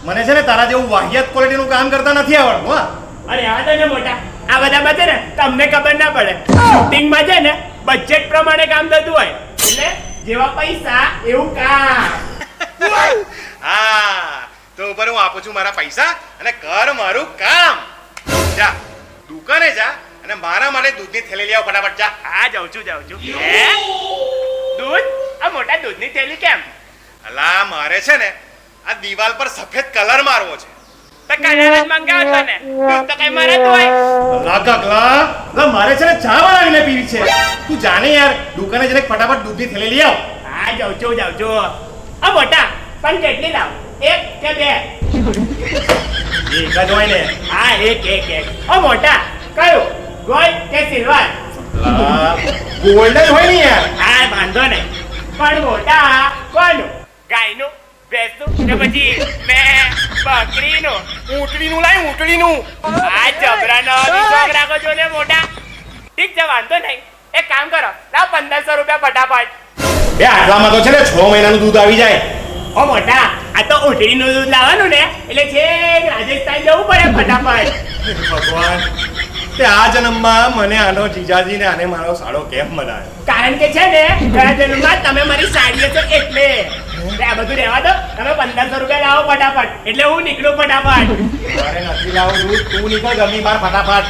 મને છે ને તારા જેવું વાહિયાત ક્વોલિટીનું કામ કરતા નથી આવડતું હા. અરે આ ને મોટા આ બધામાં છે ને તમને ખબર ના પડે શૂટિંગમાં છે ને બજેટ પ્રમાણે કામ થતું હોય એટલે જેવા પૈસા એવું કામ. હા તો ઉપર હું આપું છું મારા પૈસા અને કર મારું કામ. જા દુકાને જા અને મારા માટે દૂધની થેલી લઈ આવ ફટાફટ જા. હા જાઉં છું હે દૂધ આ મોટા દૂધની થેલી કેમ? અલા મારે છે ને આ દિવાલ પર સફેદ કલર મારવો છે. તો કલર જ મંગાવતો ને દૂધ તો કઈ મારે તો હોય. અલા કાકલા અલા મારે છે ને ચા બનાવીને પીવી છે. તું જાને યાર દુકાને જઈને ફટાફટ દૂધની થેલી લઈ આવ. હા જાઉં છું આ મોટા પણ કેટલી લાવ એક કે બે? એક જ હોય ને. હા એક ઓ મોટા કયું ગોલ્ડ કે સિલ્વર? ગોલ્ડ જ હોય ને યાર. હા વાંધો નહીં પણ મોટા કોનું? ગાયનું, ભેંસનું કે પછી બકરીનું? ઊંટડીનું લાય ઊંટડીનું. આ જબરાનો વિશ્વાસ રાખો છો ને મોટા. ઠીક છે વાંધો નહીં એક કામ કરો લાવ 1500 રૂપિયા ફટાફટ. બે આટલામાં તો છે ને 6 મહિનાનું દૂધ આવી જાય. ઓ મોટા આ તો ઊંટડીનું દૂધ લાવવાનું ને એટલે છેક રાજસ્થાન જવું પડે ફટાફટ. ભગવાન તે આ જન્મમાં મને આનો જીજાજી ને આને મારો સાળો કેમ બનાવ્યો? કારણ કે છે ને ગયા જન્મમાં તમે મારી સાડી છો એટલે આ બધું રહેવા દો. તમે 1500 રૂપિયા લાવો ફટાફટ એટલે હું નીકળું ફટાફટ. મારે નથી લાવવું દૂધ તું નીકળ જલ્દી બાર ફટાફટ.